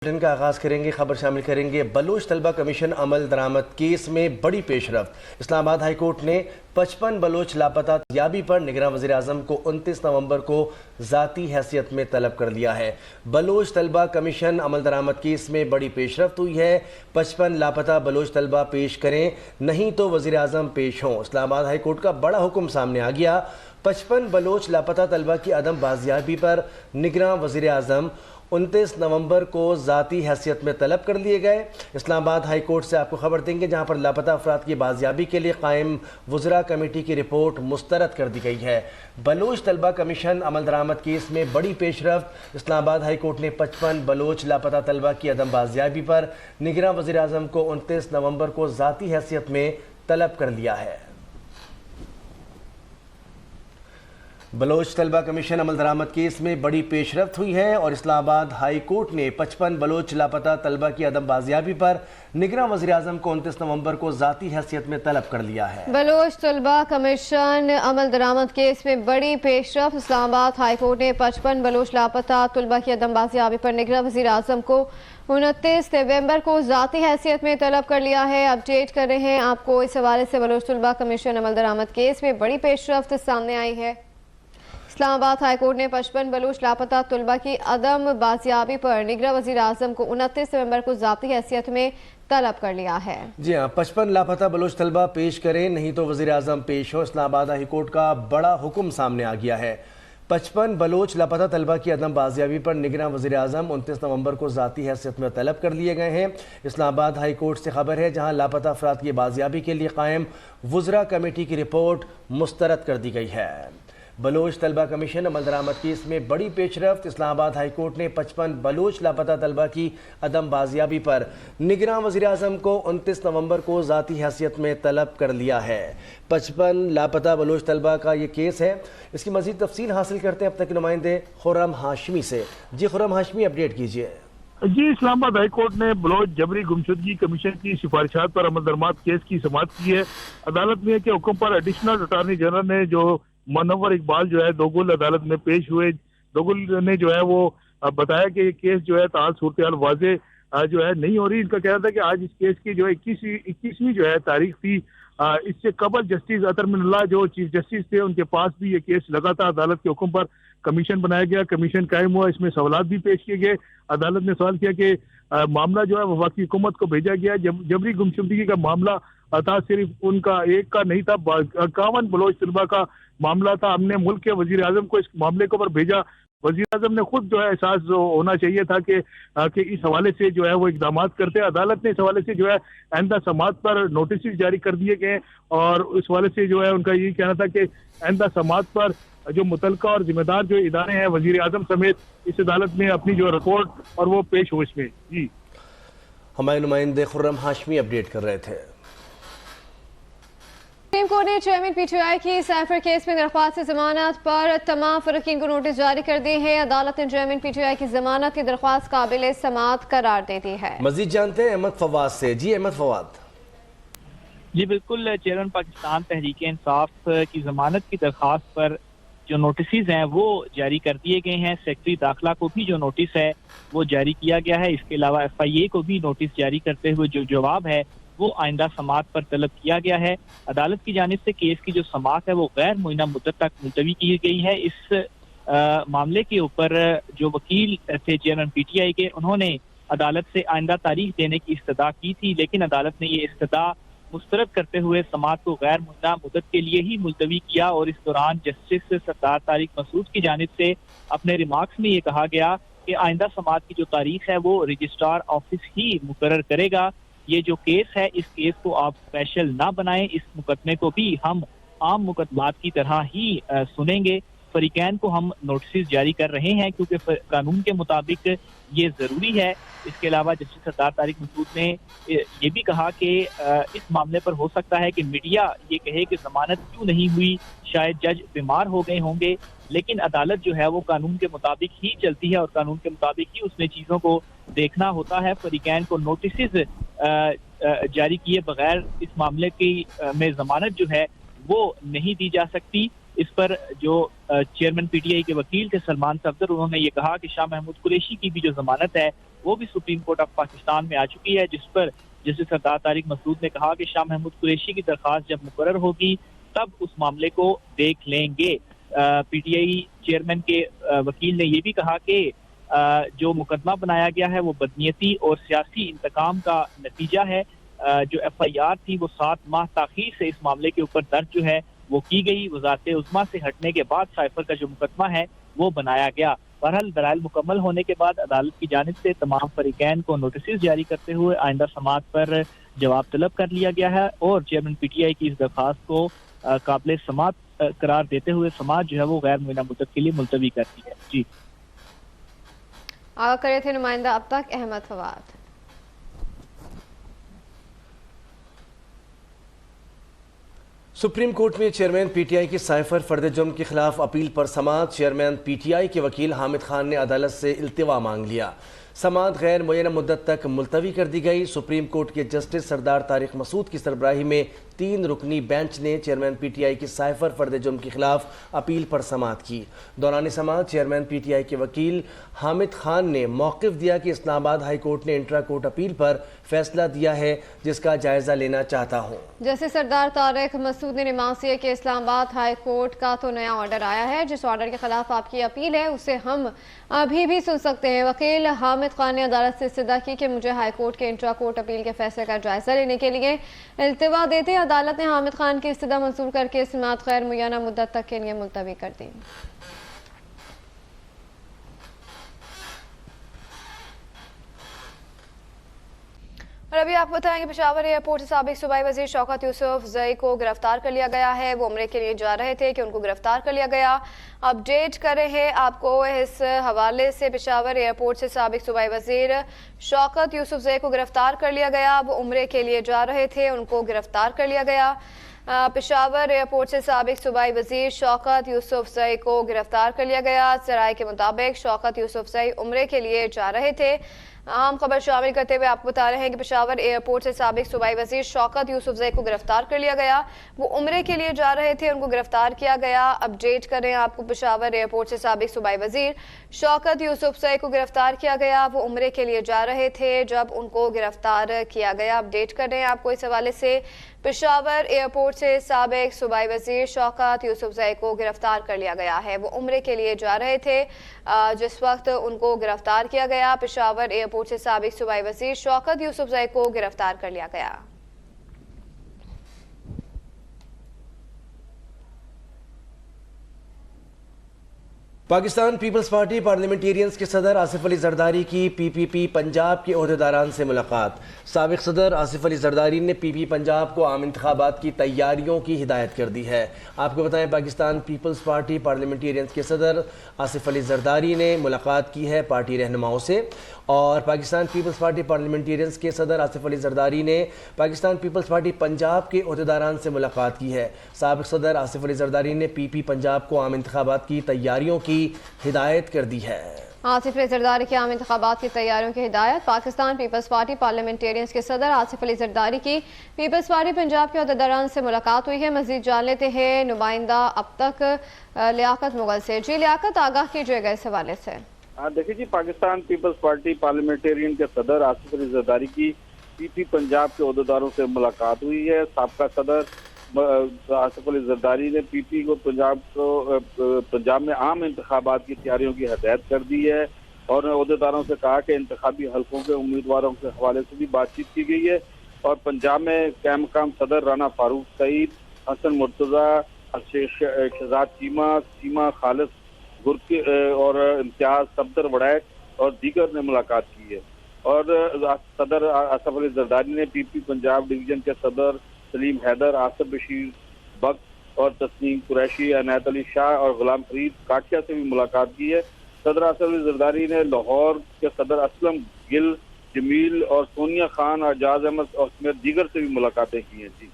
Bulletin का आगाज करेंगे। खबर शामिल करेंगे बलूच तलबा कमीशन अमल दरामद केस में बड़ी पेशरफ्त। इस्लामाबाद हाई कोर्ट ने 55 बलोच लापता याबी पर निगरान वज़ीर आज़म को 29 नवंबर को ज़ाती हैसियत में तलब कर लिया है। बलोच तलबा कमीशन अमल दरामद केस में बड़ी पेशरफ्त हुई है। 55 लापता बलोच तलबा पेश करें, नहीं तो वज़ीर आज़म पेश हों। इस्लामाबाद हाई कोर्ट का बड़ा हुक्म सामने आ गया। 55 बलोच लापता तलबा की अदम बाजियाबी पर निगरान वज़ीर आज़म 29 नवंबर को ज़ाती हैसियत में तलब कर लिए गए। इस्लामाबाद हाई कोर्ट से आपको खबर देंगे, जहां पर लापता अफराद की बाजियाबी के लिए कायम वुज़रा कमेटी की रिपोर्ट मुस्तरद कर दी गई है। बलोच तलबा कमीशन अमल दरामद केस में बड़ी पेशरफ्त। इस्लामाबाद हाई कोर्ट ने 55 बलोच लापता तलबा की अदम बाजियाबी पर निगरान वज़ीर आज़म को 29 नवंबर को ज़ाती हैसियत में तलब कर लिया है। बलोच तलबा कमीशन अमल दरामद केस में बड़ी पेशरफ्त हुई है और इस्लामाबाद हाई कोर्ट ने 55 बलोच लापता तलबा की अदम बाजियाबी पर निगरान वज़ीर आज़म को 29 नवंबर को ज़ाती हैसियत में तलब कर लिया है। बलोच तलबा कमीशन अमल दरामद केस में बड़ी पेशरफ्त। इस्लामाबाद हाई कोर्ट ने 55 बलोच लापता तलबा की अदम बाजियाबी पर निगरान वज़ीर आज़म को 29 नवंबर को ज़ाती हैसियत में तलब कर लिया है। अपडेट कर रहे हैं आपको इस हवाले से। बलोच तलबा कमीशन अमल दरामद केस में बड़ी पेशरफ्त सामने आई है। इस्लामाबाद हाई कोर्ट ने 55 बलूच लापता तलबा की अदम बाजियाबी पर निगरान वज़ीर आज़म को 29 नवंबर को ज़ाती हैसियत में तलब कर लिया है। जी हाँ, 55 लापता बलूच तलबा पेश करें, नहीं तो वज़ीर आज़म पेश हो। इस्लामाबाद हाई कोर्ट का बड़ा हुक्म सामने आ गया है। 55 बलोच लापता तलबा की अदम बाजियाबी पर निगरान वज़ीर आज़म 29 नवंबर को ज़ाती हैसियत में तलब कर लिए गए हैं। इस्लामाबाद हाई कोर्ट से खबर है, जहाँ लापता अफराद की बाजियाबी के लिए कायम वुज़रा कमेटी की रिपोर्ट मुस्तरद कर दी गई है। बलोच तलबा कमीशन अमल दरामद केस में बड़ी पेशरफ्त। इस्लामाबाद हाई कोर्ट ने 55 बलोच लापता तलबा की अदम बाजियाबी पर निगरान वज़ीर आज़म को 29 नवंबर को ज़ाती हैसियत में तलब कर लिया है। 55 लापता बलोच तलबा का ये केस है। इसकी मज़ीद तफसील हासिल करते हैं अब तक के नुमाइंदे खुर्रम हाशमी से। जी खुर्रम हाशमी, अपडेट कीजिए। जी, इस्लामाबाद हाई कोर्ट ने बलोच जबरी गुमशुदगी कमीशन की सिफारिशात पर अमल दरामद केस की समाअत की है। अदालत ने के हुक्म पर एडिशनल अटॉर्नी जनरल ने जो मुनव्वर इकबाल जो है दोगुल अदालत में पेश हुए। दोगुल ने जो है वो बताया कि ये केस जो है ताल सूरत हाल वाजे जो है नहीं हो रही। इनका कहना था कि आज इस केस की जो 21वीं जो है तारीख थी। इससे कबल जस्टिस अतर मिनल्लाह जो चीफ जस्टिस थे, उनके पास भी ये केस लगा था। अदालत के हुक्म पर कमीशन बनाया गया, कमीशन कायम हुआ, इसमें सवालात भी पेश किए गए। अदालत ने सवाल किया कि मामला जो है वफाकी हुकूमत को भेजा गया। जबरी गुमशुदगी का मामला था, सिर्फ उनका एक का नहीं था, 51 बलोच तलबा का मामला था। हमने मुल्क के वजीर आजम को इस मामले को पर भेजा। वजीर आजम ने खुद जो है एहसास होना चाहिए था कि इस हवाले से जो है वो इकदाम करते हैं। अदालत ने इस हवाले से जो है आइंदा समाअत पर नोटिस जारी कर दिए गए और इस हवाले से जो है उनका यही कहना था कि आइंदा समाअत पर जो मुतलका और जिम्मेदार जो इदारे हैं वजीर आजम समेत इस अदालत में अपनी जो रिपोर्ट और वो पेश हो इसमें। जी, हमारे नुमाइंदे खुर्रम हाशमी अपडेट कर रहे थे। सुप्रीम कोर्ट ने चेयरमैन पीटीआई की साइफर केस में दरख्वास्त जमानत पर तमाम फरीकीन को नोटिस जारी कर दिए हैं। अदालत ने चेयरमैन पीटीआई की जमानत की दरख्वास्त काबिल समाअत करार दे दी है। मजीद जानते हैं अहमद फवाद से। जी अहमद फवाद। जी बिल्कुल, चेयरमैन पाकिस्तान तहरीक इंसाफ की जमानत की दरख्वास्त पर जो नोटिस हैं वो जारी कर दिए गए हैं। सेक्रेटरी दाखिला को भी जो नोटिस है वो जारी किया गया है। इसके अलावा FIA को भी नोटिस जारी करते हुए जो जवाब है वो आइंदा समाअत पर तलब किया गया है। अदालत की जानिब से केस की जो समाअत है वो गैर मुइना मुद्दत तक मुलतवी की गई है। इस मामले के ऊपर जो वकील थे चेयरमैन PTI के, उन्होंने अदालत से आइंदा तारीख देने की इस्तदा की थी, लेकिन अदालत ने ये इस्तदा मुस्तरद करते हुए समाअत को गैर मुइना मुद्दत के लिए ही मुलतवी किया। और इस दौरान जस्टिस सरदार तारिक मसूद की जानिब से अपने रिमार्क्स में ये कहा गया कि आइंदा समाअत की जो तारीख है वो रजिस्ट्रार ऑफिस ही मुकर्रर करेगा। ये जो केस है, इस केस को आप स्पेशल ना बनाएं, इस मुकदमे को भी हम आम मुकदमात की तरह ही सुनेंगे। फरीकैन को हम नोटिस जारी कर रहे हैं क्योंकि कानून के मुताबिक ये ज़रूरी है। इसके अलावा जस्टिस सरदार तारिक मसूद ने ये भी कहा कि इस मामले पर हो सकता है कि मीडिया ये कहे कि जमानत क्यों नहीं हुई, शायद जज बीमार हो गए होंगे, लेकिन अदालत जो है वो कानून के मुताबिक ही चलती है और कानून के मुताबिक ही उसने चीज़ों को देखना होता है। फरीकैन को नोटिस जारी किए बगैर इस मामले की में जमानत जो है वो नहीं दी जा सकती। इस पर जो चेयरमैन PTI के वकील थे सलमान सफदर, उन्होंने ये कहा कि शाह महमूद कुरैशी की भी जो जमानत है وہ بھی سپریم کورٹ آف پاکستان میں آ چکی ہے، جس پر جسٹس سردار طارق مسعود نے کہا کہ شاہ محمود قریشی کی درخواست جب مقرر ہوگی تب اس معاملے کو دیکھ لیں گے۔ پی ٹی آئی چیئرمین کے وکیل نے یہ بھی کہا کہ جو مقدمہ بنایا گیا ہے وہ بدنیتی اور سیاسی انتقام کا نتیجہ ہے۔ جو ایف آئی آر تھی وہ 7 ماہ تاخیر سے اس معاملے کے اوپر درج جو ہے وہ کی گئی، وزارت عظمیٰ سے ہٹنے کے بعد سائفر کا جو مقدمہ ہے وہ بنایا گیا۔ بہرحال دلائل مکمل ہونے کے بعد عدالت کی جانب سے تمام فریقین کو نوٹسز جاری کرتے ہوئے آئندہ سماعت پر جواب طلب کر لیا گیا ہے، اور چیئرمین پی ٹی آئی کی اس درخواست کو قابل سماعت قرار دیتے ہوئے سماعت جو ہے وہ غیر معینہ مدت کے لیے ملتوی کرتی ہے۔ جی آگاہ کرے تھے نمائندہ اب تک احمد فواد۔ سپریم کورٹ میں چیئرمین پی ٹی آئی کی سائفر فرد جرم کے خلاف اپیل پر سماعت۔ چیئرمین پی ٹی آئی کے وکیل حامد خان نے عدالت سے التوا مانگ لیا۔ سماعت غیر معینہ مدت تک ملتوی کر دی گئی۔ سپریم کورٹ کے جسٹس سردار طارق مسعود کی سربراہی میں 3 رکنی بینچ نے چیئرمین پی ٹی آئی کی سائفر فرد جرم کے خلاف اپیل پر سماعت کی۔ دوران سماعت چیئرمین پی ٹی آئی کے وکیل حامد خان نے موقف دیا کہ اسلام آباد ہائی کورٹ نے انٹرا کورٹ اپیل پر فیصلہ دیا ہے جس کا جائزہ لینا چاہتا ہوں۔ جسٹس سردار طارق مسعود نے نماز یہ کہ اسلام آباد ہائی کورٹ کا تو نیا آرڈر آیا ہے، جس آرڈر کے خلاف آپ کی اپیل ہے اسے ہم ابھی بھی سن سکتے ہیں۔ وکیل حامد خان نے عدالت سے استدعا کی کہ مجھے ہائی کورٹ کے انٹرا کورٹ اپیل کے فیصلے کا جائزہ لینے کے لیے التوا دیتے۔ عدالت نے حامد خان کی استدعا منظور کر کے سماعت غیر معینہ مدت تک کے لیے ملتوی کر دی۔ اور ابھی آپ بتائیں کہ پشاور ایئرپورٹ سے سابق صوبائی وزیر شوکت یوسف زئی کو گرفتار کر لیا گیا ہے۔ وہ عمرے کے لیے جا رہے تھے کہ ان کو گرفتار کر لیا گیا۔ اپڈیٹ کر رہے ہیں آپ کو اس حوالے سے۔ پشاور ایئرپورٹ سے سابق صوبائی وزیر شوکت یوسف زئی کو گرفتار کر لیا گیا۔ وہ عمرے کے لیے جا رہے تھے، ان کو گرفتار کر لیا گیا۔ پشاور ایئرپورٹ سے سابق صوبائی وزیر شوکت یوسف زئی کو گرفتار کر لیا گیا۔ ذرائع کے مطابق شوکت یوسف زئی عمرے کے لیے جا رہے تھے۔ اہم خبر شامل کرتے ہوئے آپ کو بتا رہے ہیں کہ پشاور ایئرپورٹ سے سابق صوبائی وزیر شوکت یوسف زئی کو گرفتار کر لیا گیا۔ وہ عمرے کے لیے جا رہے تھے، ان کو گرفتار کیا گیا۔ اپڈیٹ کر رہے ہیں آپ کو پشاور ایئرپورٹ سے سابق صوبائی وزیر شوکت یوسف زئی کو گرفتار کیا گیا۔ وہ عمرے کے لیے جا رہے تھے جب ان کو گرفتار کیا گیا۔ اپڈیٹ کر رہے ہیں آپ کو اس حوالے سے۔ پشاور ایئرپورٹ سے سابق صوبائی وزیر شوکت یوسف زئی کو گرفتار کر لیا گیا ہے۔ وہ عمرے کے لیے جا رہے تھے جس وقت ان کو گرفتار کیا گیا۔ پشاور ایئرپورٹ سے سابق صوبائی وزیر شوکت یوسف زئی کو گرفتار کر لیا گیا۔ پاکستان پیپلز پارٹی پارلیمنٹیرینز کے صدر آصف علی زرداری کی پی پی پی پنجاب کے عہدیداران سے ملاقات۔ سابق صدر آصف علی زرداری نے پی پی پنجاب کو عام انتخابات کی تیاریوں کی ہدایت کر دی ہے۔ آپ کو بتائیں پاکستان پیپلز پارٹی پارلیمنٹیرینز کے صدر آصف علی زرداری نے ملاقات کی ہے پارٹی رہنماؤں سے، اور پاکستان پیپلز پارٹی پارلیمنٹیرینز کے صدر آصف علی زرداری نے پاکستان پیپلز پارٹی پنجاب کے عہدیداران سے ملاقات کی ہے۔ سابق صدر آصف علی زرداری نے پی پی پنجاب کو عام انتخابات کی تیاریوں کی ہدایت کر دی ہے۔ آصف علی زرداری کی عام انتخابات کی تیاریوں کی ہدایت۔ پاکستان پیپلز پارٹی پارلیمنٹیرینز کے صدر آصف علی زرداری کی پیپلز پارٹی پنجاب کے عہدیداران سے ملاقات ہوئی ہے۔ مزید جان لیتے ہیں نمائندہ اب تک لیاقت مغل سے۔ جی لیاقت، آگاہ کیجیے گا اس حوالے سے۔ دیکھیے جی، پاکستان پیپلز پارٹی پارلیمنٹیرین کے صدر آصف علی زرداری کی پی پی پنجاب کے عہدیداروں سے ملاقات ہوئی ہے۔ سابقہ صدر آصف علی زرداری نے پی پی کو پنجاب میں عام انتخابات کی تیاریوں کی ہدایت کر دی ہے، اور عہدیداروں سے کہا کہ انتخابی حلقوں کے امیدواروں کے حوالے سے بھی بات چیت کی گئی ہے، اور پنجاب میں قائم مقام صدر رانا فاروق سعید، حسن مرتضی، شہزاد چیمہ خالص گرکی اور امتیاز صفدر وڑیک اور دیگر نے ملاقات کی ہے۔ اور صدر آصف علی زرداری نے پی پی پنجاب ڈویژن کے صدر سلیم حیدر، آصف بشیر بخش اور تسنیم قریشی، عنایت علی شاہ اور غلام فرید کاٹیا سے بھی ملاقات کی ہے۔ صدر آصف علی زرداری نے لاہور کے صدر اسلم گل، جمیل اور سونیا خان اور اعجاز احمد اور سمیت دیگر سے بھی ملاقاتیں کی ہیں۔ جی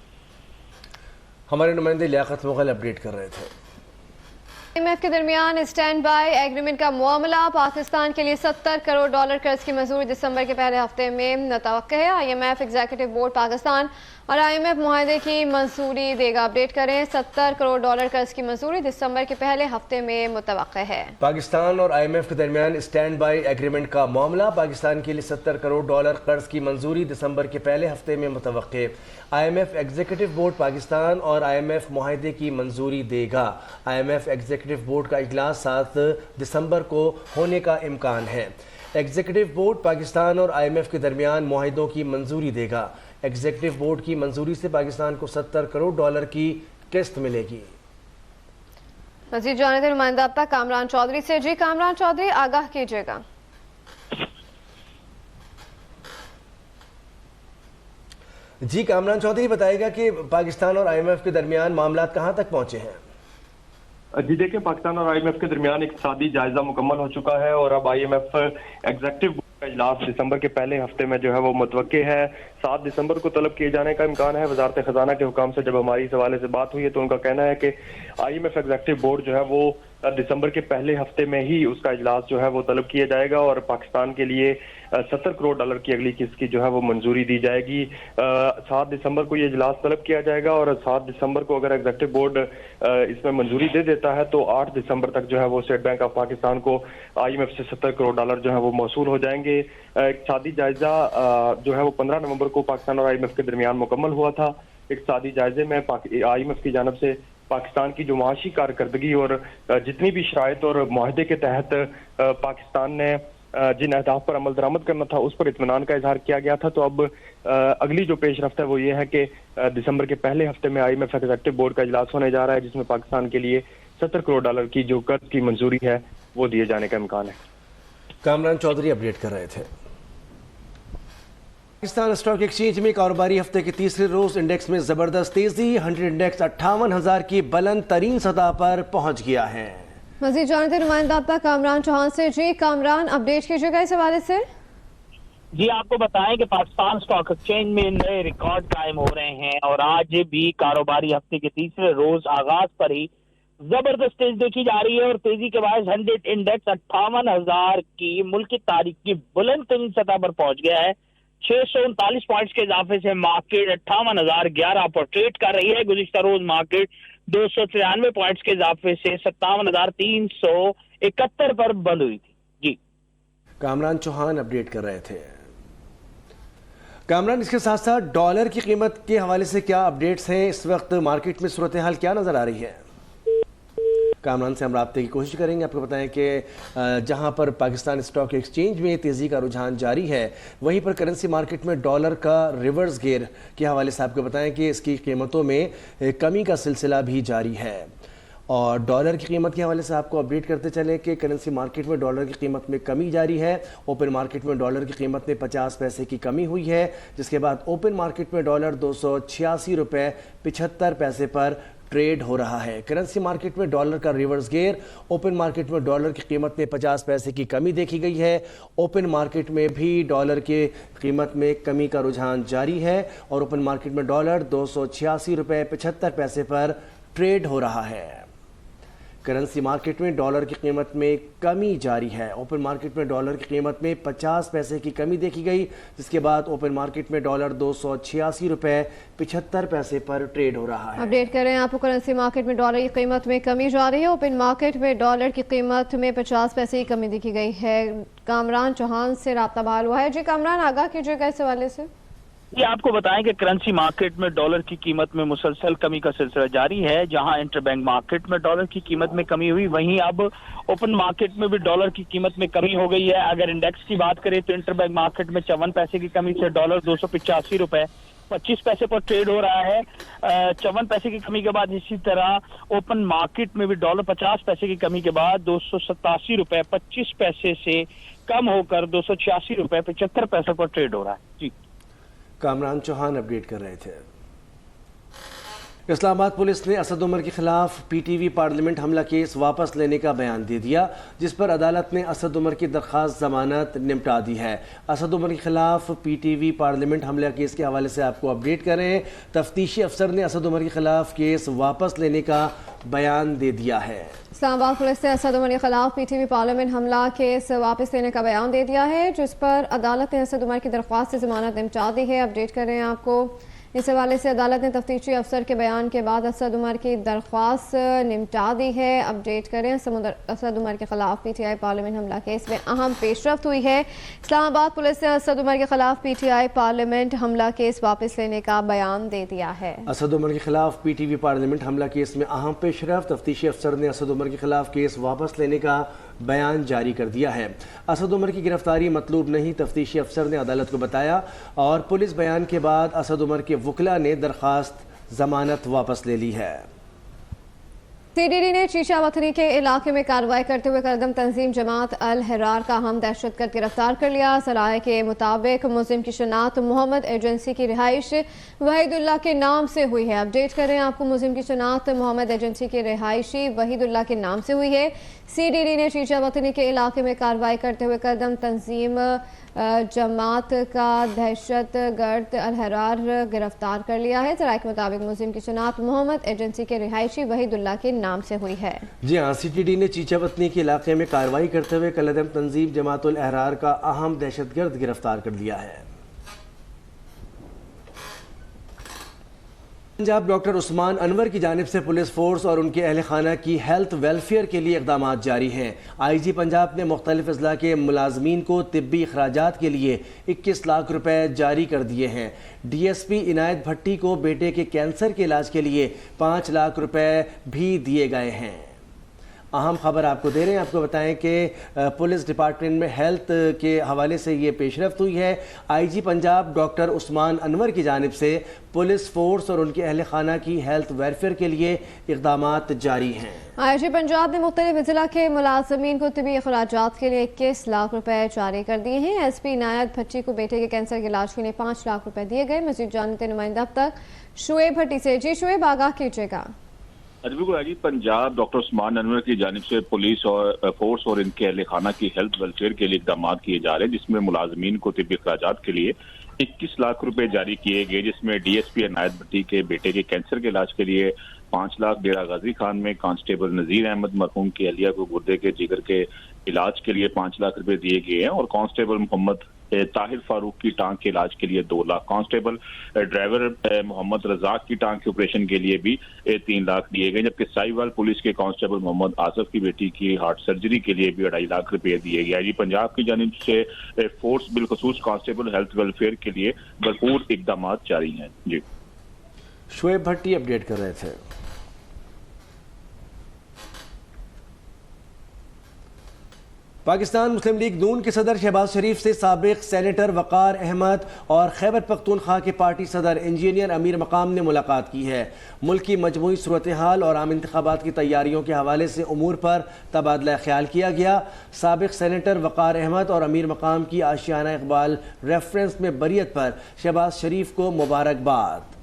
ہمارے نمائندے لیاقت مغل اپڈیٹ کر رہے تھے۔ IMF के दरमियान स्टैंड बाय एग्रीमेंट का मामला, पाकिस्तान के लिए 70 करोड़ डॉलर कर्ज की मंजूरी दिसंबर के पहले हफ्ते में मुतवक्किल है। IMF एग्जीक्यूटिव बोर्ड पाकिस्तान और IMF मुआहदे की मंजूरी देगा। अपडेट करें, 70 करोड़ डॉलर कर्ज की मंजूरी दिसंबर के पहले हफ्ते में मुतवक्किल है। पाकिस्तान और IMF के दरमियान स्टैंड बाय एग्रीमेंट का मामला, पाकिस्तान के लिए 70 करोड़ डॉलर कर्ज की मंजूरी दिसंबर के पहले हफ्ते में मुतवक्किल। IMF एग्जीक्यूटिव बोर्ड पाकिस्तान और IMF मुआहदे की मंजूरी देगा। IMF एग्जीक्यूटिव बोर्ड का इजलास 7 दिसंबर को होने का इम्कान है। एग्जीक्यूटिव बोर्ड पाकिस्तान और IMF के दरमियान मुआहदों की मंजूरी देगा। एग्जीक्यूटिव बोर्ड की मंजूरी से पाकिस्तान को 70 करोड़ डॉलर की किस्त मिलेगी। मज़ीद जाने थे नुमाइंदा अब तक कामरान चौधरी से। जी कामरान चौधरी, आगाह कीजिएगा। जी कामरान चौधरी, बताएगा कि पाकिस्तान और IMF के दरमियान मामला कहां तक पहुंचे हैं? जी देखिए, पाकिस्तान और IMF के दरमियान इक़्तिसादी जायजा मुकम्मल हो चुका है और अब IMF एग्जीक्यूटिव बोर्ड का इजलास दिसंबर के पहले हफ्ते में जो है वो मुतवक्किल है। 7 दिसंबर को तलब किए जाने का इम्कान है। वजारत खजाना के हुकाम से जब हमारी इस हवाले से बात हुई है तो उनका कहना है कि IMF एग्जीक्यूटिव बोर्ड जो है वो दिसंबर के पहले हफ्ते में ही उसका इजलास जो है वो तलब किया जाएगा और पाकिस्तान के लिए 70 करोड़ डॉलर की अगली किस्त की जो है वो मंजूरी दी जाएगी। 7 दिसंबर को ये इजलास तलब किया जाएगा और 7 दिसंबर को अगर एग्जीक्यूटिव बोर्ड इसमें मंजूरी दे देता है तो 8 दिसंबर तक जो है वो स्टेट बैंक ऑफ पाकिस्तान को IMF से 70 करोड़ डॉलर जो है वो मौसूल हो जाएंगे। इक़्तिसादी जायजा जो है वो 15 नवंबर को पाकिस्तान और IMF के दरमियान मुकम्मल हुआ था। इक़्तिसादी जायजे में IMF की जानब से पाकिस्तान की जो माशी कारकर्दगी और जितनी भी शराइत और मुआहदे के तहत पाकिस्तान ने जिन अहदाफ पर अमल दरामद करना था उस पर इत्मीनान का इजहार किया गया था। तो अब अगली जो पेश रफ्त है वो ये है कि दिसंबर के पहले हफ्ते में IMF एग्जीक्यूटिव बोर्ड का इजलास होने जा रहा है जिसमें पाकिस्तान के लिए 70 करोड़ डॉलर की जो कर्ज की मंजूरी है वो दिए जाने का इम्कान है। कामरान चौधरी अपडेट कर रहे थे। पाकिस्तान स्टॉक एक्सचेंज में कारोबारी हफ्ते के तीसरे रोज इंडेक्स में जबरदस्त तेजी, 100 इंडेक्स 58,000 की बुलंद तरीन सतह पर पहुंच गया है। मजीद जानते नुमाइंदा अब तक कामरान चौहान से। जी कामरान, अपडेट कीजिएगा इस हवाले से। जी आपको बताएं कि पाकिस्तान स्टॉक एक्सचेंज में नए रिकॉर्ड कायम हो रहे हैं और आज भी कारोबारी हफ्ते के तीसरे रोज आगाज पर ही जबरदस्त तेजी देखी जा रही है और तेजी के बाद 100 इंडेक्स 58,000 की मुल्क की तारीख की बुलंद तरीन सतह पर पहुंच गया है। 639 पॉइंट्स के इजाफे से मार्केट 58,011 पर ट्रेड कर रही है। गुज़िश्ता रोज मार्केट 293 पॉइंट्स के इजाफे से 57,371 पर बंद हुई थी। जी कामरान चौहान अपडेट कर रहे थे। कामरान, इसके साथ साथ डॉलर की कीमत के हवाले से क्या अपडेट्स हैं? इस वक्त मार्केट में सूरत हाल क्या नजर आ रही है? कामरान से हम राब्ते की कोशिश करेंगे। आपको बताएं कि जहां पर पाकिस्तान स्टॉक एक्सचेंज में तेज़ी का रुझान जारी है, वहीं पर करेंसी मार्केट में डॉलर का रिवर्स गियर के हवाले से आपको बताएं कि इसकी कीमतों में कमी का सिलसिला भी जारी है। और डॉलर की कीमत के हवाले से आपको अपडेट करते चलें कि करेंसी मार्केट में डॉलर की कीमत में कमी जारी है। ओपन मार्केट में डॉलर की कीमत में 50 पैसे की कमी हुई है, जिसके बाद ओपन मार्केट में डॉलर 286 रुपये 75 पैसे पर ट्रेड हो रहा है। करेंसी मार्केट में डॉलर का रिवर्स गियर, ओपन मार्केट में डॉलर की कीमत में 50 पैसे की कमी देखी गई है। ओपन मार्केट में भी डॉलर की कीमत में कमी का रुझान जारी है और ओपन मार्केट में डॉलर 286 रुपये 75 पैसे पर ट्रेड हो रहा है। करेंसी मार्केट में डॉलर की कीमत में कमी जारी है। ओपन मार्केट में डॉलर की कीमत में 50 पैसे की कमी देखी गई, जिसके बाद ओपन मार्केट में डॉलर 286 रुपये 75 पैसे पर ट्रेड हो रहा है। अपडेट करें आपको, करेंसी मार्केट में डॉलर की कीमत में कमी जारी है। ओपन मार्केट में डॉलर की कीमत में 50 पैसे की कमी देखी गई है। कामरान चौहान से राब्ता बहाल हुआ है। जी कामरान, आगाह कीजिएगा इस हवाले से। ये आपको बताएं कि करेंसी मार्केट में डॉलर की कीमत में मुसलसल कमी का सिलसिला जारी है। जहां इंटरबैंक मार्केट में डॉलर की कीमत में कमी हुई, वहीं अब ओपन मार्केट में भी डॉलर की कीमत में कमी हो गई है। अगर इंडेक्स की बात करें तो इंटरबैंक मार्केट में 54 पैसे की कमी से डॉलर 285 रुपये 25 पैसे पर ट्रेड हो रहा है। 54 पैसे की कमी के बाद इसी तरह ओपन मार्केट में भी डॉलर 50 पैसे की कमी के बाद 287 रुपये 25 पैसे से कम होकर 286 रुपये 75 पैसे पर ट्रेड हो रहा है। जी कामरान चौहान अपडेट कर रहे थे। اسلام آباد پولیس نے اسد عمر کے خلاف پی ٹی وی پارلیمنٹ حملہ کیس واپس لینے کا بیان دے دیا، جس پر عدالت نے اسد عمر کی درخواست ضمانت نمٹا دی ہے۔ اسد عمر کے خلاف پی ٹی وی پارلیمنٹ حملہ کیس کے حوالے سے آپ کو اپڈیٹ کر رہے ہیں۔ تفتیشی افسر نے اسد عمر کے خلاف کیس واپس لینے کا بیان دے دیا ہے۔ اسلام آباد پولیس نے اسد عمر کے خلاف پی ٹی وی پارلیمنٹ حملہ کیس واپس لینے کا بیان دے دیا ہے، جس پر عدالت نے اسد عمر کی درخواست سے ضمانت نمٹا دی ہے۔ اپڈیٹ کر رہے ہیں آپ کو۔ اس حوالے سے عدالت نے تفتیشی افسر کے بیان کے بعد اسد عمر کی درخواست نمٹا دی ہے۔ اپڈیٹ کریں، اسد عمر کے خلاف پی ٹی آئی پارلیمنٹ حملہ کیس میں اہم پیش رفت ہوئی ہے۔ اسلام آباد پولیس نے اسد عمر کے خلاف پی ٹی آئی پارلیمنٹ حملہ کیس واپس لینے کا بیان دے دیا ہے۔ اسد عمر کے خلاف پی ٹی وی پارلیمنٹ حملہ کیس میں اہم پیش رفت، تفتیشی افسر نے اسد عمر کے خلاف کیس واپس لینے کا بیان جاری کر دیا ہے۔ اسد عمر کی گرفتاری مطلوب نہیں، تفتیشی افسر نے عدالت کو بتایا، اور پولیس بیان کے بعد اسد عمر کے وکلاء نے درخواست ضمانت واپس لے لی ہے۔ سی ڈی ڈی نے چیشا وطنی کے علاقے میں کارروائی کرتے ہوئے قدم تنظیم جماعت الحرار کا اہم دہشت گرد گرفتار کر لیا۔ ذرائع کے مطابق ملزم کی شناخت محمد ایجنسی کی رہائش وحید اللہ کے نام سے ہوئی ہے۔ اپڈیٹ کریں آپ کو، ملزم کی شناخت محمد ایجنسی کے رہائشی وحید اللہ کے نام سے ہوئی ہے۔ سی ڈی ڈی نے چیشا وطنی کے علاقے میں کارروائی کرتے ہوئے قدم تنظیم جماعت کا دہشت گرد الحرار گرفتار کر لیا ہے۔ ذرائع کے مطابق ملزم کی شناخت محمد ایجنسی کے رہائشی وحید اللہ کے نام سے ہوئی ہے۔ جی ہاں، سی ٹی ڈی نے چیچا وطنی کے علاقے میں کارروائی کرتے ہوئے قدم تنظیم جماعت الحرار کا اہم دہشت گرد گرفتار کر لیا ہے۔ پنجاب ڈاکٹر عثمان انور کی جانب سے پولیس فورس اور ان کے اہل خانہ کی ہیلتھ ویلفیئر کے لیے اقدامات جاری ہیں۔ آئی جی پنجاب نے مختلف اضلاع کے ملازمین کو طبی اخراجات کے لیے 21 لاکھ روپے جاری کر دیے ہیں۔ ڈی ایس پی عنایت بھٹی کو بیٹے کے کینسر کے علاج کے لیے 5 لاکھ روپے بھی دیے گئے ہیں۔ اہم خبر آپ کو دے رہے ہیں، آپ کو بتائیں کہ پولیس ڈپارٹمنٹ میں ہیلتھ کے حوالے سے یہ پیش رفت ہوئی ہے۔ آئی جی پنجاب ڈاکٹر عثمان انور کی جانب سے پولیس فورس اور ان کے اہل خانہ کی ہیلتھ ویلفیئر کے لیے اقدامات جاری ہیں۔ آئی جی پنجاب نے مختلف اضلاع کے ملازمین کو طبی اخراجات کے لیے 21 لاکھ روپے جاری کر دیے ہیں۔ ایس پی عنایت بھٹی کو بیٹے کے کینسر کے علاج کے لیے 5 لاکھ روپے دیے گئے۔ مزید جانتے نمائندہ اب تک شعیب بھٹی سے۔ جی شعیب، آگاہ کیجیے گا۔ بالکل جی، پنجاب ڈاکٹر عثمان انور کی جانب سے پولیس اور فورس اور ان کے اہل خانہ کی ہیلتھ ویلفیئر کے لیے اقدامات کیے جا رہے ہیں، جس میں ملازمین کو طبی اخراجات کے لیے 21 لاکھ روپے جاری کیے گئے، جس میں ڈی ایس پی عنایت بھٹی کے بیٹے کے کینسر کے علاج کے لیے 5 لاکھ، ڈیرہ غازی خان میں کانسٹیبل نذیر احمد مرحوم کی اہلیہ کو گردے کے جگر کے علاج کے لیے 5 لاکھ روپے دیے گئے ہیں، اور کانسٹیبل محمد طاہر فاروق کی ٹانگ کے علاج کے لیے 2 لاکھ، کانسٹیبل ڈرائیور محمد رزاق کی ٹانگ کے آپریشن کے لیے بھی 3 لاکھ دیے گئے، جبکہ ساہیوال پولیس کے کانسٹیبل محمد آصف کی بیٹی کی ہارٹ سرجری کے لیے بھی 2.5 لاکھ روپے دیے گئے۔ جی پنجاب کی جانب سے فورس بالخصوص کانسٹیبل ہیلتھ ویلفیئر کے لیے بھرپور اقدامات جاری ہیں۔ جی شعیب بھٹی اپڈیٹ کر رہے تھے۔ پاکستان مسلم لیگ نون کے صدر شہباز شریف سے سابق سینیٹر وقار احمد اور خیبر پختونخوا کے پارٹی صدر انجینئر امیر مقام نے ملاقات کی ہے۔ ملک کی مجموعی صورتحال اور عام انتخابات کی تیاریوں کے حوالے سے امور پر تبادلہ خیال کیا گیا۔ سابق سینیٹر وقار احمد اور امیر مقام کی آشیانہ اقبال ریفرنس میں بریت پر شہباز شریف کو مبارکباد۔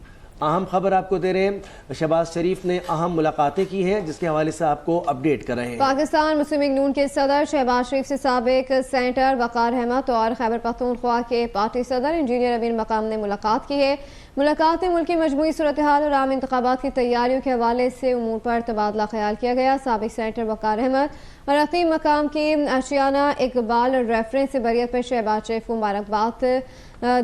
اہم خبر آپ کو دے رہے ہیں، شہباز شریف نے اہم ملاقاتیں کی ہیں، جس کے حوالے سے آپ کو اپڈیٹ کر رہے ہیں۔ پاکستان مسلم لیگ نون کے صدر شہباز شریف سے سابق سینیٹر وقار احمد اور خیبر پختونخوا کے پارٹی صدر انجینئر امیر مقام نے ملاقات کی ہے۔ ملاقات میں ملک کی مجموعی صورتحال اور عام انتخابات کی تیاریوں کے حوالے سے امور پر تبادلہ خیال کیا گیا۔ سابق سینیٹر وقار احمد اور عقیم مقام کی آشیانہ اقبال ریفرنس سے بریت پر شہباز شریف کو مبارکباد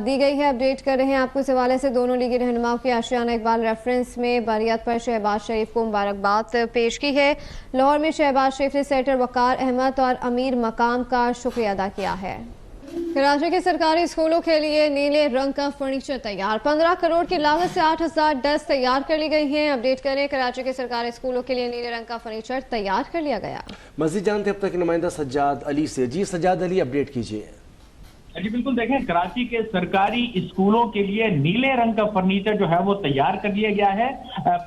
دی گئی ہے۔ اپڈیٹ کر رہے ہیں آپ کو اس حوالے سے، دونوں لیگی رہنماؤں کی آشیانہ اقبال ریفرنس میں بریت پر شہباز شریف کو مبارکباد پیش کی ہے۔ لاہور میں شہباز شریف نے سینیٹر وقار احمد اور امیر مقام کا شکریہ ادا کیا ہے۔ کراچی کے سرکاری اسکولوں کے لیے نیلے رنگ کا فرنیچر تیار، 15 کروڑ کی لاگت سے 8000 ڈیسک تیار کر لی گئی ہیں۔ اپڈیٹ کریں، کراچی کے سرکاری اسکولوں کے لیے نیلے رنگ کا فرنیچر تیار کر لیا گیا۔ مزید جانتے اب تک نمائندہ سجاد علی سے۔ جی سجاد علی، اپڈیٹ کیجیے۔ जी बिल्कुल, देखें कराची के सरकारी स्कूलों के लिए नीले रंग का फर्नीचर जो है वो तैयार कर लिया गया है।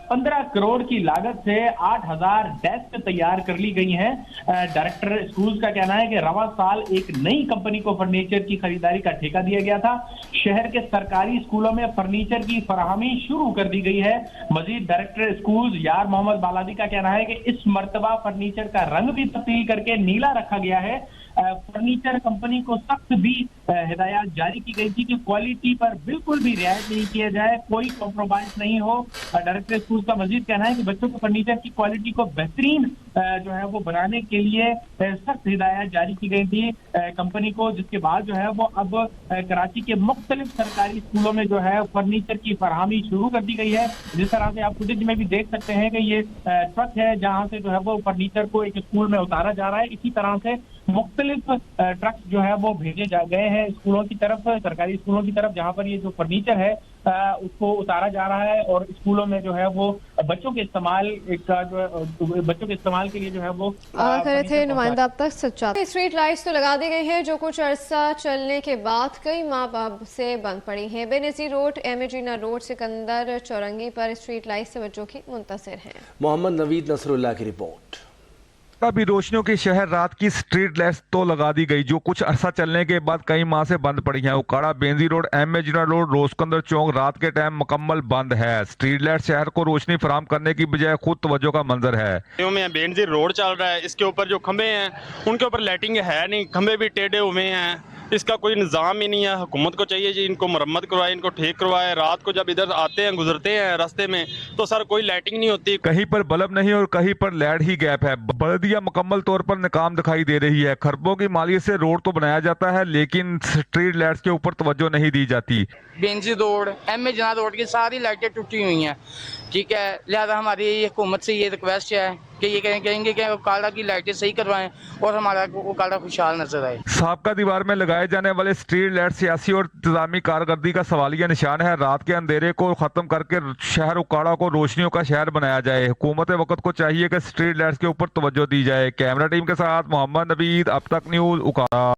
15 करोड़ की लागत से 8000 डेस्क तैयार कर ली गई हैं। डायरेक्टर स्कूल्स का कहना है कि रवा साल एक नई कंपनी को फर्नीचर की खरीदारी का ठेका दिया गया था। शहर के सरकारी स्कूलों में फर्नीचर की फराहमी शुरू कर दी गई है। मजीद डायरेक्टर स्कूल्स यार मोहम्मद बालादी का कहना है कि इस मर्तबा फर्नीचर का रंग भी तब्दील करके नीला रखा गया है। फर्नीचर कंपनी को सख्त भी हिदायत जारी की गई थी कि क्वालिटी पर बिल्कुल भी रियायत नहीं किया जाए, कोई कॉम्प्रोमाइज नहीं हो। डायरेक्टर स्कूल का मजीद कहना है कि बच्चों को फर्नीचर की क्वालिटी को बेहतरीन जो है वो बनाने के लिए सख्त हिदायत जारी की गई थी कंपनी को, जिसके बाद जो है वो अब कराची के मुख्तलिफ सरकारी स्कूलों में जो है फर्नीचर की फरहमी शुरू कर दी गई है। जिस तरह से आप फुटेज में भी देख सकते हैं कि ये ट्रक है जहाँ से जो है वो फर्नीचर को एक स्कूल में उतारा जा रहा है। इसी तरह से मुख्तलिफ ट्रक जो है वो भेजे जा गए हैं स्कूलों की तरफ, सरकारी स्कूलों की तरफ, जहाँ पर ये जो फर्नीचर है उसको उतारा जा रहा है और स्कूलों में जो है वो बच्चों के इस्तेमाल का जो बच्चों के इस्तेमाल के लिए जो है वो करे थे नुमाइंदा। अब तक सच्चा स्ट्रीट लाइट्स तो लगा दी गई है जो कुछ अरसा चलने के बाद कई माह अब से बंद पड़ी हैं। बेनज़ीर रोड, एमएजीना रोड, सिकंदर चौरंगी पर स्ट्रीट लाइट से बच्चों की मुंतशिर हैं। मोहम्मद नवीद नसरुल्लाह की रिपोर्ट। अभी रोशनियों की शहर रात की स्ट्रीट लाइट्स तो लगा दी गई जो कुछ अरसा चलने के बाद कई माह से बंद पड़ी हैं। उकाड़ा, बेंजी रोड, एमएजीना रोड, रोजकंदर चौक रात के टाइम मुकम्मल बंद है। स्ट्रीट लाइट शहर को रोशनी फराहम करने की बजाय खुद तवज्जो का मंजर है। में बेंजी रोड चल रहा है, इसके ऊपर जो खंबे हैं उनके ऊपर लाइटिंग है नहीं, खंबे भी टेढ़े हुए हैं, इसका कोई निज़ाम ही नहीं है। हुकूमत को चाहिए जी इनको मरम्मत करवाए, इनको ठीक करवाए। रात को जब इधर आते हैं गुजरते हैं रास्ते में तो सर कोई लाइटिंग नहीं होती, कहीं पर बल्ब नहीं और कहीं पर लाइट ही गैप है। बल्दिया मुकम्मल तौर पर नाकाम दिखाई दे रही है। खरबों की मालियत से रोड तो बनाया जाता है लेकिन स्ट्रीट लाइट्स के ऊपर तवज्जो नहीं दी जाती। बेंजी रोड, एमएजीना रोड की सारी लाइटें टूटी हुई हैं, ठीक है। लिहाजा हमारी हुकूमत से ये रिक्वेस्ट है कि ये कहेंगे कि उकाड़ा की लाइटें सही करवाएं और हमारा उकाड़ा खुशहाल नजर आए। साबका दीवार में लगाए जाने वाले स्ट्रीट लाइट सियासी और इंतजामी कारकर्दगी का सवालिया निशान है। रात के अंधेरे को खत्म करके शहर उकाड़ा को रोशनियों का शहर बनाया जाए। हुकूमत वक्त को चाहिए कि स्ट्रीट लाइट्स के ऊपर तवज्जो दी जाए। कैमरा टीम के साथ मोहम्मद नबीद, अब तक न्यूज, उकाड़ा।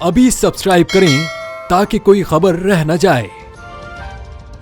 अभी सब्सक्राइब करें ताकि कोई खबर रह न जाए।